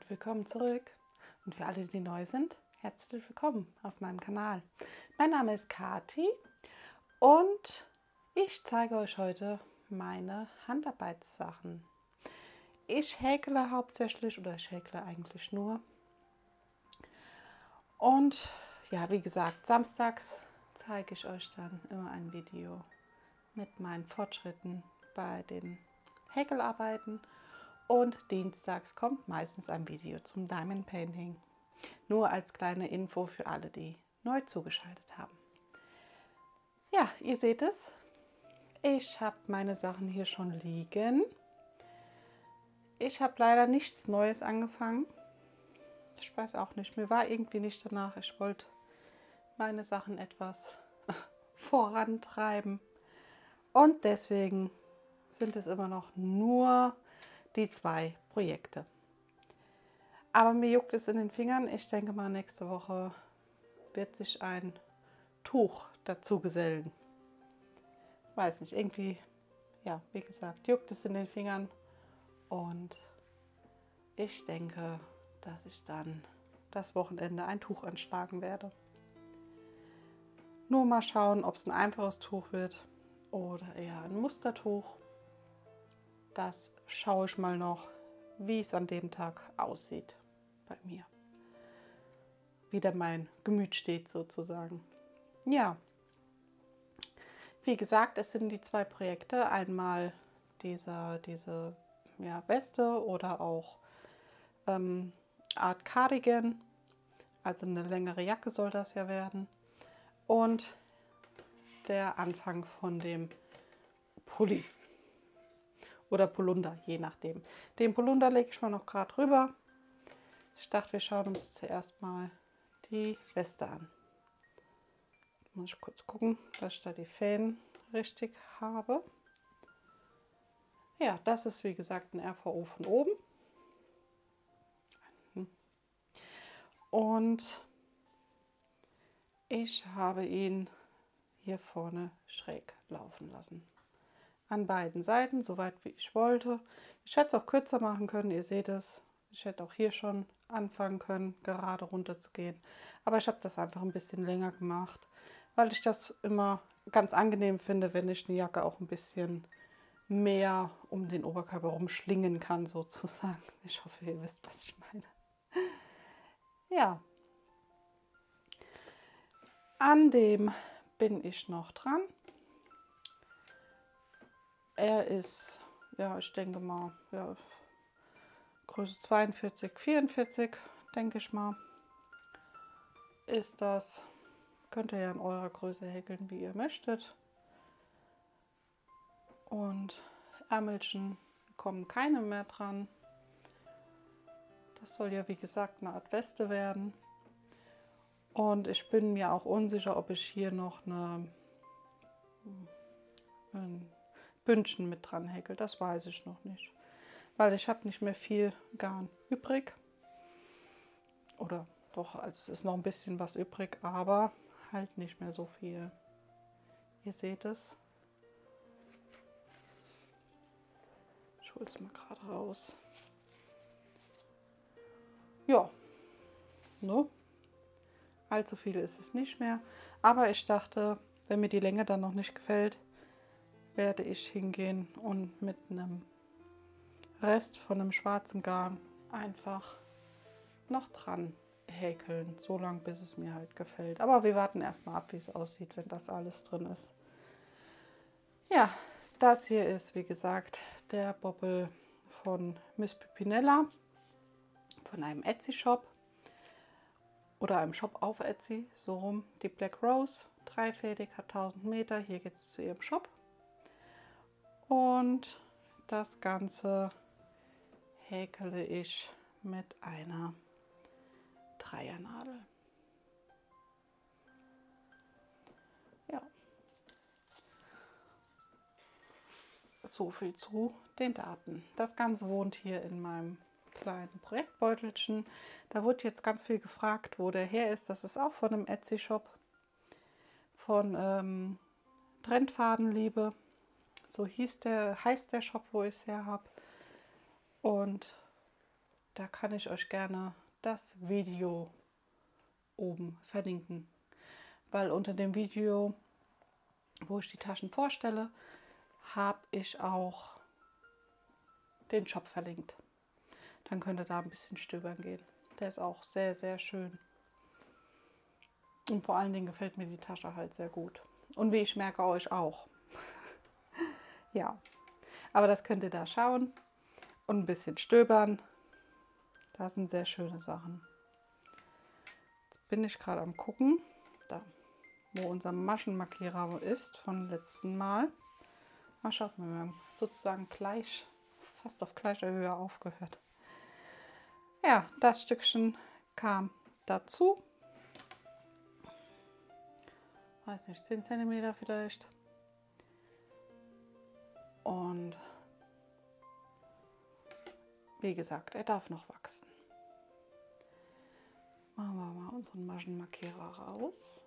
und willkommen zurück. Und für alle, die neu sind, herzlich willkommen auf meinem Kanal. Mein Name ist Kati und ich zeige euch heute meine Handarbeitssachen. Ich häkle hauptsächlich oder ich häkle eigentlich nur. Und ja, wie gesagt, samstags zeige ich euch dann immer ein Video mit meinen Fortschritten bei den Häkelarbeiten. Und dienstags kommt meistens ein Video zum Diamond Painting. Nur als kleine Info für alle, die neu zugeschaltet haben. Ja, ihr seht es. Ich habe meine Sachen hier schon liegen. Ich habe leider nichts Neues angefangen. Ich weiß auch nicht, mir war irgendwie nicht danach. Ich wollte meine Sachen etwas vorantreiben. Und deswegen sind es immer noch nur die 2 Projekte. Aber mir juckt es in den Fingern. Ich denke mal, nächste Woche wird sich ein Tuch dazu gesellen. Weiß nicht, irgendwie, ja, wie gesagt, juckt es in den Fingern. Und ich denke, dass ich dann das Wochenende ein Tuch anschlagen werde. Nur mal schauen, ob es ein einfaches Tuch wird oder eher ein Mustertuch. Das schaue ich mal noch, wie es an dem Tag aussieht bei mir. Wie da mein Gemüt steht sozusagen. Ja, wie gesagt, es sind die 2 Projekte. Einmal diese ja, Weste oder auch Art Cardigan. Also eine längere Jacke soll das ja werden. Und der Anfang von dem Pulli. Oder Polunder, je nachdem. Den Polunder lege ich mal noch gerade rüber. Ich dachte, wir schauen uns zuerst mal die Weste an. Muss ich kurz gucken, dass ich da die Fäden richtig habe. Ja, das ist wie gesagt ein RVO von oben. Und ich habe ihn hier vorne schräg laufen lassen. An beiden Seiten, soweit wie ich wollte. Ich hätte es auch kürzer machen können, ihr seht es. Ich hätte auch hier schon anfangen können, gerade runter zu gehen. Aber ich habe das einfach ein bisschen länger gemacht, weil ich das immer ganz angenehm finde, wenn ich eine Jacke auch ein bisschen mehr um den Oberkörper rumschlingen kann, sozusagen. Ich hoffe, ihr wisst, was ich meine. Ja, an dem bin ich noch dran. Er ist, ja, ich denke mal, ja, Größe 42, 44, denke ich mal, ist das. Könnt ihr ja in eurer Größe häkeln, wie ihr möchtet. Und Ärmelchen kommen keine mehr dran. Das soll ja, wie gesagt, eine Art Weste werden. Und ich bin mir auch unsicher, ob ich hier noch ein Bündchen mit dran häkel. Das weiß ich noch nicht. Weil ich habe nicht mehr viel Garn übrig. Oder doch, also es ist noch ein bisschen was übrig, aber halt nicht mehr so viel. Ihr seht es. Ich hole es mal gerade raus. Ja, ne? Allzu viel ist es nicht mehr. Aber ich dachte, wenn mir die Länge dann noch nicht gefällt, werde ich hingehen und mit einem Rest von einem schwarzen Garn einfach noch dran häkeln, so lange bis es mir halt gefällt. Aber wir warten erstmal ab, wie es aussieht, wenn das alles drin ist. Ja, das hier ist wie gesagt der Bobbel von Miss Pipinella, von einem Etsy-Shop oder einem Shop auf Etsy, so rum. Die Black Rose, dreifädig, hat 1000 Meter. Hier geht es zu ihrem Shop. Und das Ganze häkele ich mit einer Dreiernadel. Ja. So viel zu den Daten. Das Ganze wohnt hier in meinem kleinen Projektbeutelchen. Da wurde jetzt ganz viel gefragt, wo der her ist. Das ist auch von einem Etsy-Shop von Trendfadenliebe. So heißt der Shop, wo ich es her habe. Und da kann ich euch gerne das Video oben verlinken, weil unter dem Video, wo ich die Taschen vorstelle, habe ich auch den Shop verlinkt. Dann könnt ihr da ein bisschen stöbern gehen. Der ist auch sehr, sehr schön. Und vor allen Dingen gefällt mir die Tasche halt sehr gut. Und wie ich merke, euch auch. Ja, aber das könnt ihr da schauen und ein bisschen stöbern. Da sind sehr schöne Sachen. Jetzt bin ich gerade am gucken, da wo unser Maschenmarkierer ist vom letzten Mal. Mal schaut, wir haben sozusagen fast auf gleicher Höhe aufgehört. Ja, das Stückchen kam dazu. Weiß nicht, 10 cm vielleicht. Und wie gesagt, er darf noch wachsen. Machen wir mal unseren Maschenmarkierer raus.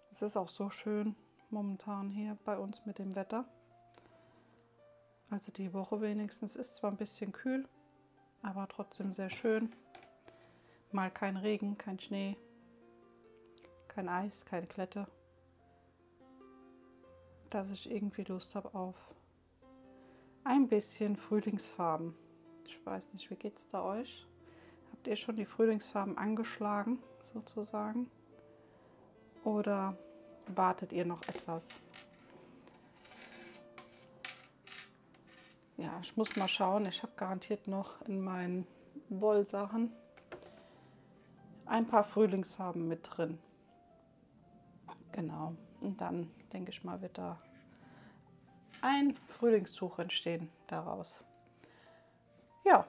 Es ist auch so schön momentan hier bei uns mit dem Wetter. Also die Woche wenigstens ist zwar ein bisschen kühl, aber trotzdem sehr schön. Mal kein Regen, kein Schnee, kein Eis, keine Glätte. Dass ich irgendwie Lust habe auf ein bisschen Frühlingsfarben. Ich weiß nicht, wie geht es da euch? Habt ihr schon die Frühlingsfarben angeschlagen, sozusagen? Oder wartet ihr noch etwas? Ja, ich muss mal schauen. Ich habe garantiert noch in meinen Wollsachen ein paar Frühlingsfarben mit drin. Genau. Und dann denke ich mal, wird da ein Frühlingstuch entstehen daraus. Ja,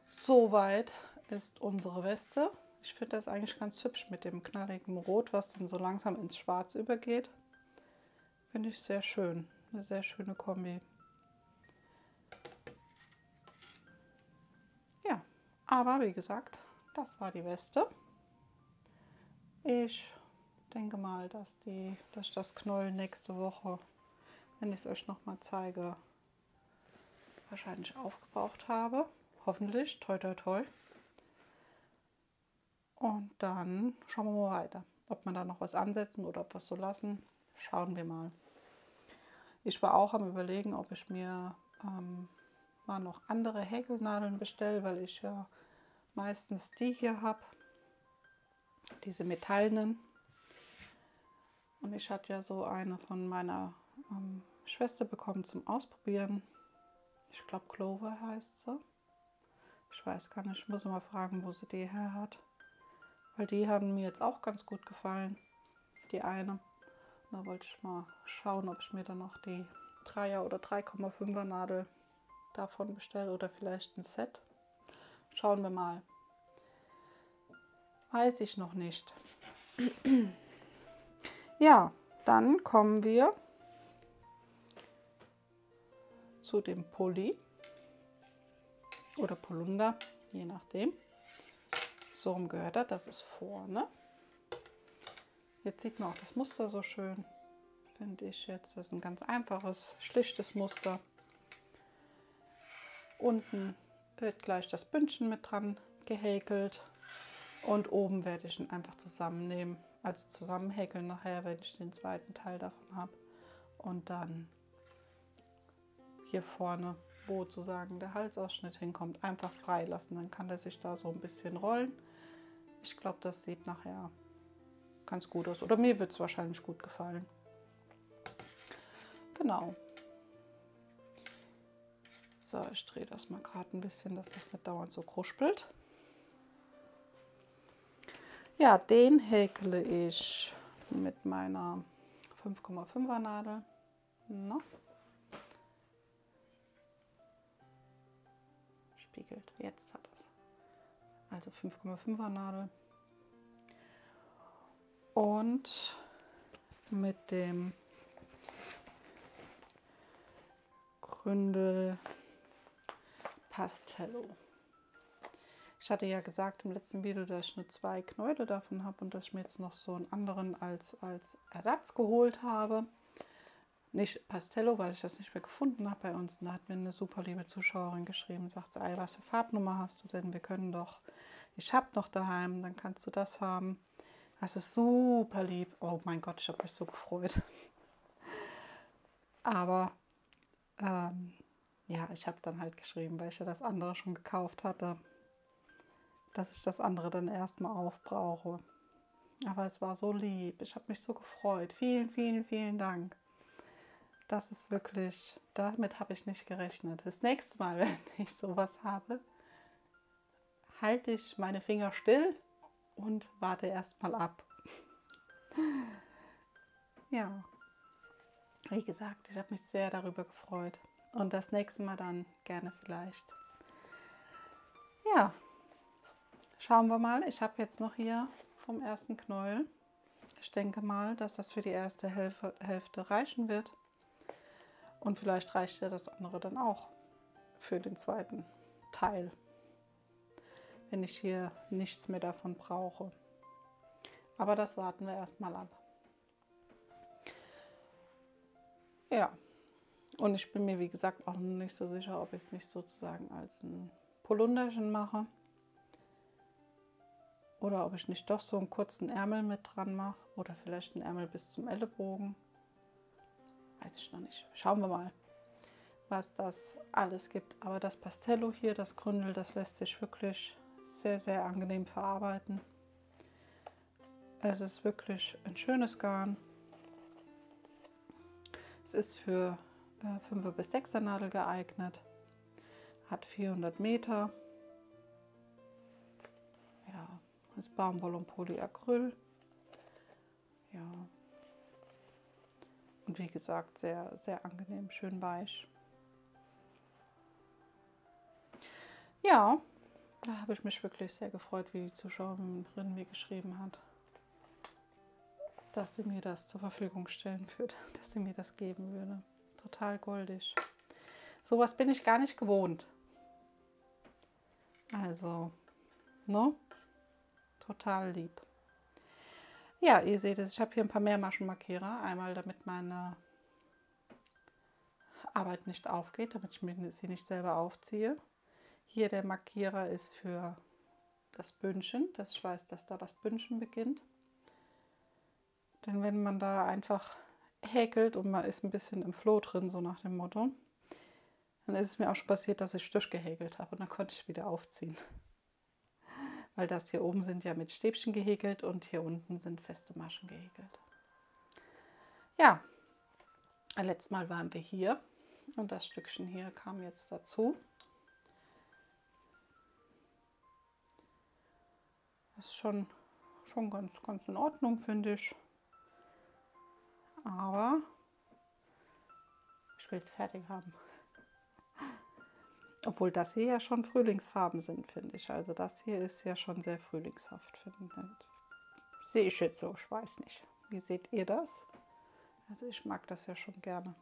soweit ist unsere Weste. Ich finde das eigentlich ganz hübsch mit dem knalligen Rot, was dann so langsam ins Schwarz übergeht. Finde ich sehr schön. Eine sehr schöne Kombi. Ja, aber wie gesagt, das war die Weste. Ich denke mal, dass ich das Knäuel nächste Woche, wenn ich es euch noch mal zeige, wahrscheinlich aufgebraucht habe. Hoffentlich, toi toi toi. Und dann schauen wir mal weiter, ob wir da noch was ansetzen oder ob wir es so lassen. Schauen wir mal. Ich war auch am Überlegen, ob ich mir mal noch andere Häkelnadeln bestelle, weil ich ja meistens die hier habe, diese metallenen. Und ich hatte ja so eine von meiner Schwester bekommen zum Ausprobieren. Ich glaube Clover heißt sie. Ich weiß gar nicht, ich muss mal fragen, wo sie die her hat. Weil die haben mir jetzt auch ganz gut gefallen, die eine. Da wollte ich mal schauen, ob ich mir dann noch die 3er oder 3,5er Nadel davon bestelle oder vielleicht ein Set. Schauen wir mal. Weiß ich noch nicht. Ja, dann kommen wir zu dem Pulli oder Polunder, je nachdem. So rum gehört er, das ist vorne. Jetzt sieht man auch das Muster so schön, finde ich jetzt. Das ist ein ganz einfaches, schlichtes Muster. Unten wird gleich das Bündchen mit dran gehäkelt und oben werde ich ihn einfach zusammennehmen, also zusammenhäkeln nachher, wenn ich den zweiten Teil davon habe. Und dann hier vorne, wo sozusagen der Halsausschnitt hinkommt, einfach freilassen. Dann kann der sich da so ein bisschen rollen. Ich glaube, das sieht nachher ganz gut aus. Oder mir wird es wahrscheinlich gut gefallen. Genau. So, ich drehe das mal gerade ein bisschen, dass das nicht dauernd so kruspelt. Ja, den häkle ich mit meiner 5,5er Nadel. No. Spiegelt, jetzt hat es. Also 5,5er Nadel. Und mit dem Gründel Pastello. Ich hatte ja gesagt im letzten Video, dass ich nur 2 Knäule davon habe und dass ich mir jetzt noch so einen anderen als Ersatz geholt habe. nicht Pastello, weil ich das nicht mehr gefunden habe bei uns. Und da hat mir eine super liebe Zuschauerin geschrieben, sagt sie, ey, was für Farbnummer hast du denn? Wir können doch, ich habe noch daheim, dann kannst du das haben. Das ist super lieb. Oh mein Gott, ich habe mich so gefreut. Aber ja, ich habe dann halt geschrieben, weil ich ja das andere schon gekauft hatte, dass ich das andere dann erstmal aufbrauche. Aber es war so lieb. Ich habe mich so gefreut. Vielen, vielen, vielen Dank. Das ist wirklich, damit habe ich nicht gerechnet. Das nächste Mal, wenn ich sowas habe, halte ich meine Finger still und warte erstmal ab. Ja, wie gesagt, ich habe mich sehr darüber gefreut. Und das nächste Mal dann gerne vielleicht. Ja, schauen wir mal. Ich habe jetzt noch hier vom ersten Knäuel. Ich denke mal, dass das für die erste Hälfte reichen wird. Und vielleicht reicht ja das andere dann auch für den zweiten Teil, wenn ich hier nichts mehr davon brauche. Aber das warten wir erstmal ab. Ja, und ich bin mir wie gesagt auch nicht so sicher, ob ich es nicht sozusagen als ein Polunderchen mache. Oder ob ich nicht doch so einen kurzen Ärmel mit dran mache. Oder vielleicht einen Ärmel bis zum Ellenbogen. Weiß ich noch nicht. Schauen wir mal, was das alles gibt. Aber das Pastello hier, das Gründel, das lässt sich wirklich sehr, sehr angenehm verarbeiten. Es ist wirklich ein schönes Garn. Es ist für 5er bis 6er Nadel geeignet. Hat 400 Meter. Ja, ist Baumwolle und Polyacryl. Ja. Und wie gesagt, sehr, sehr angenehm, schön weich. Ja, da habe ich mich wirklich sehr gefreut, wie die Zuschauerin mir geschrieben hat, dass sie mir das zur Verfügung stellen würde, dass sie mir das geben würde. Total goldig. Sowas bin ich gar nicht gewohnt. Also, ne? Total lieb. Ja, ihr seht es, ich habe hier ein paar Mehrmaschenmarkierer. Einmal, damit meine Arbeit nicht aufgeht, damit ich sie nicht selber aufziehe. Hier der Markierer ist für das Bündchen, dass ich weiß, dass da das Bündchen beginnt. Denn wenn man da einfach häkelt und man ist ein bisschen im Flow drin, so nach dem Motto, dann ist es mir auch schon passiert, dass ich durchgehäkelt habe und dann konnte ich wieder aufziehen. Weil das hier oben sind ja mit Stäbchen gehäkelt und hier unten sind feste Maschen gehäkelt. Ja, letztes Mal waren wir hier und das Stückchen hier kam jetzt dazu. Das ist schon ganz in Ordnung, finde ich. Aber ich will es fertig haben. Obwohl das hier ja schon Frühlingsfarben sind, finde ich. Also das hier ist ja schon sehr frühlingshaft, finde ich. Sehe ich jetzt so, ich weiß nicht. Wie seht ihr das? Also ich mag das ja schon gerne.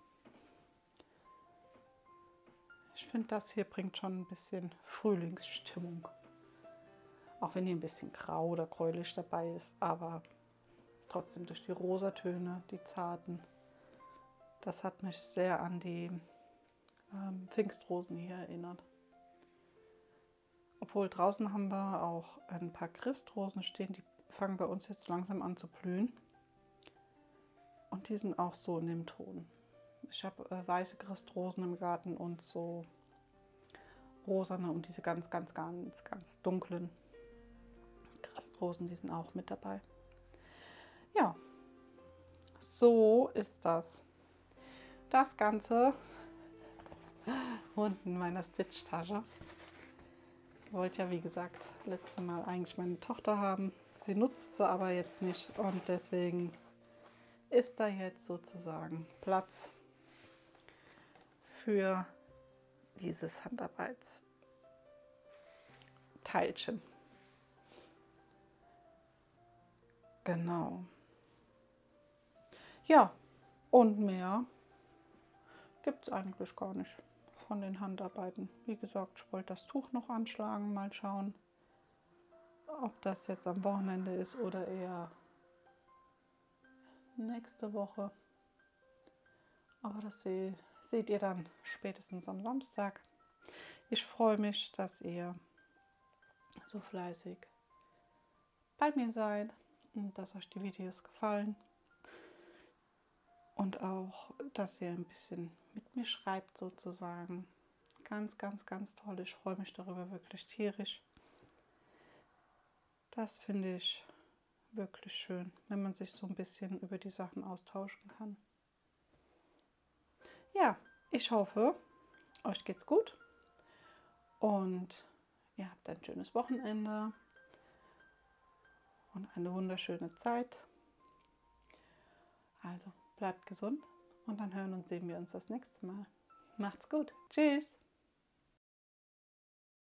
Ich finde, das hier bringt schon ein bisschen Frühlingsstimmung. Auch wenn hier ein bisschen grau oder gräulich dabei ist, aber trotzdem durch die Rosatöne, die zarten. Das hat mich sehr an die Pfingstrosen hier erinnert. Obwohl draußen haben wir auch ein paar Christrosen stehen, die fangen bei uns jetzt langsam an zu blühen. Und die sind auch so in dem Ton. Ich habe weiße Christrosen im Garten und so rosane und diese ganz dunklen Christrosen, die sind auch mit dabei. Ja, so ist das. Das Ganze unten in meiner Stitch-Tasche. Ich wollte ja, wie gesagt, letztes Mal eigentlich meine Tochter haben. Sie nutzt sie aber jetzt nicht und deswegen ist da jetzt sozusagen Platz für dieses Handarbeitsteilchen. Genau. Ja, und mehr gibt es eigentlich gar nicht von den Handarbeiten. Wie gesagt, ich wollte das Tuch noch anschlagen, mal schauen, ob das jetzt am Wochenende ist oder eher nächste Woche. Aber das seht ihr dann spätestens am Samstag. Ich freue mich, dass ihr so fleißig bei mir seid und dass euch die Videos gefallen. Und auch, dass ihr ein bisschen mit mir schreibt sozusagen. Ganz, ganz, ganz toll. Ich freue mich darüber wirklich tierisch. Das finde ich wirklich schön, wenn man sich so ein bisschen über die Sachen austauschen kann. Ja, ich hoffe, euch geht's gut und ihr habt ein schönes Wochenende und eine wunderschöne Zeit. Also bleibt gesund und dann hören und sehen wir uns das nächste Mal. Macht's gut. Tschüss.